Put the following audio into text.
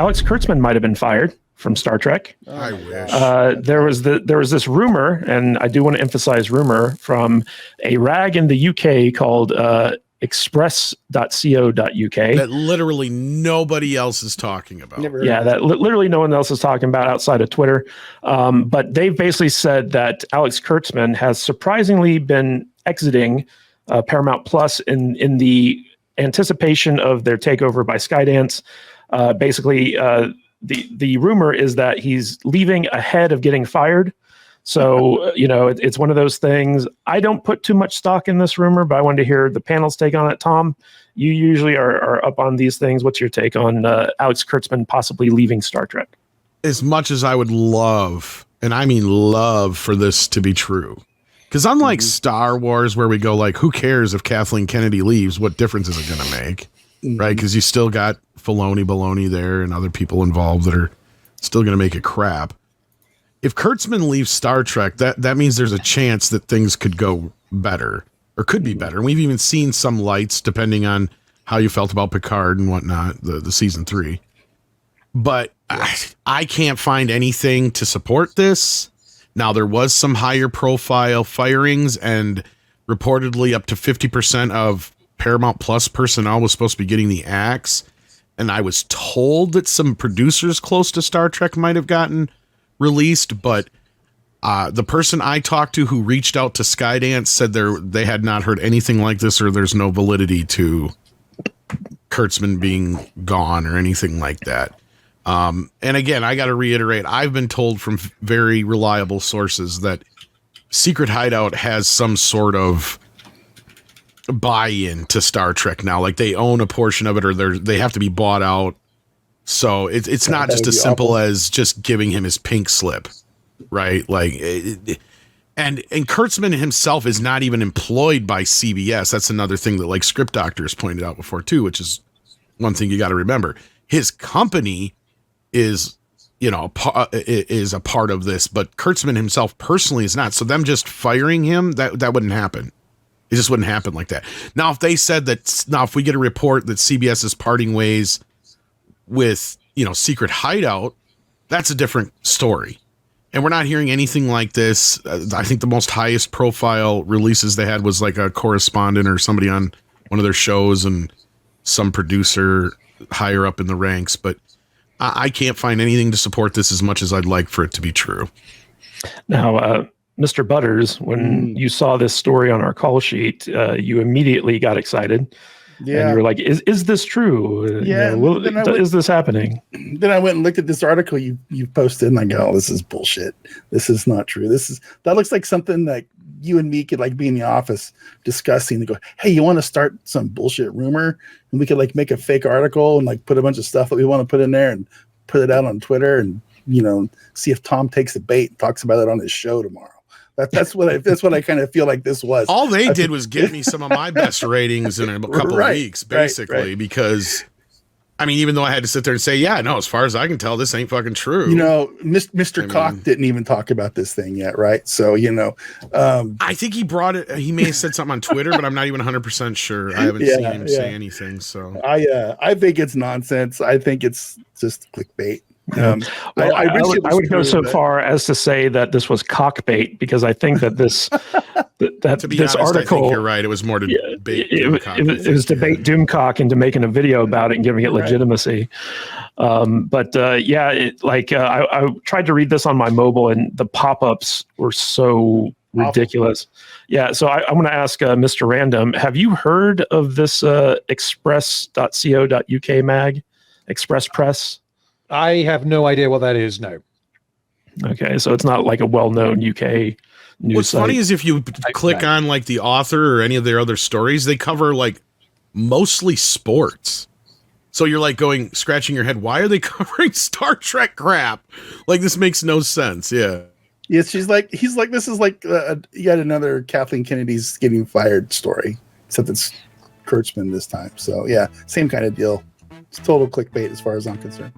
Alex Kurtzman might have been fired from Star Trek. I wish. There was this rumor, and I do want to emphasize rumor, from a rag in the UK called express.co.uk. That literally nobody else is talking about. That literally no one else is talking about outside of Twitter. But they've basically said that Alex Kurtzman has surprisingly been exiting Paramount Plus in the anticipation of their takeover by Skydance. Basically, the rumor is that he's leaving ahead of getting fired. So, it's one of those things. I don't put too much stock in this rumor, but I wanted to hear the panel's take on it. Tom, you usually are up on these things. What's your take on Alex Kurtzman possibly leaving Star Trek? As much as I would love, and I mean love, for this to be true. Because unlike Star Wars, where we go like, who cares if Kathleen Kennedy leaves? What difference is it going to make? Right? Because you still got Filoni, Baloney there and other people involved that are still going to make it crap. If Kurtzman leaves Star Trek, that means there's a chance that things could go better, or could be better. And we've even seen some lights, depending on how you felt about Picard and whatnot, the season 3. But I can't find anything to support this. Now, there was some higher profile firings, and reportedly up to 50% of Paramount Plus personnel was supposed to be getting the axe. And I was told that some producers close to Star Trek might have gotten released, but the person I talked to who reached out to Skydance said they had not heard anything like this, or there's no validity to Kurtzman being gone or anything like that. And again, I got to reiterate, I've been told from very reliable sources that Secret Hideout has some sort of buy-in to Star Trek now. Like, they own a portion of it, or they have to be bought out. So it's not just as simple as just giving him his pink slip, right? Like, and Kurtzman himself is not even employed by CBS. That's another thing that, like, Script Doctors pointed out before too, which is one thing you got to remember. His company is, is a part of this, but Kurtzman himself personally is not. So them just firing him, that wouldn't happen. It just wouldn't happen like that. Now, if they said that, if we get a report that CBS is parting ways with, Secret Hideout, that's a different story. And we're not hearing anything like this. I think the most highest profile releases they had was like a correspondent or somebody on one of their shows and some producer higher up in the ranks. But I can't find anything to support this as much as I'd like for it to be true. Now, Mr. Butters, when you saw this story on our call sheet, you immediately got excited. Yeah. And you were like, is this true? Yeah. Is this happening? Then I went and looked at this article you posted, and I go, oh, this is bullshit. This is not true. That looks like something that you and me could like be in the office discussing and go, hey, you want to start some bullshit rumor? And we could like make a fake article and like put a bunch of stuff that we want to put in there and put it out on Twitter and, see if Tom takes the bait and talks about it on his show tomorrow. That's what I kind of feel like this was. All they did was give me some of my best ratings in a couple of weeks, basically, because I mean, even though I had to sit there and say, yeah, no, as far as I can tell, this ain't fucking true. Mr. Cock didn't even talk about this thing yet, right? So, I think he brought it. He may have said something on Twitter, but I'm not even 100% sure. I haven't seen him say anything. So I think it's nonsense. I think it's just clickbait. I would go so far as to say that this was cockbait, because I think that this to be this honest, article, I think you're right. It was more to debate. It was debate Doomcock into making a video about it and giving it legitimacy. I tried to read this on my mobile, and the pop-ups were so ridiculous. Yeah, so I want to ask Mr. Random, have you heard of this express.co.uk mag, Express Press? I have no idea what that is, no. Okay, so it's not like a well-known UK news What's site. funny is if you click on like the author or any of their other stories, they cover like mostly sports. So you're like scratching your head, why are they covering Star Trek crap? Like, this makes no sense. Yeah. Yes, he's like, this is like yet another Kathleen Kennedy's getting fired story, except it's Kurtzman this time. So yeah, same kind of deal. It's total clickbait as far as I'm concerned.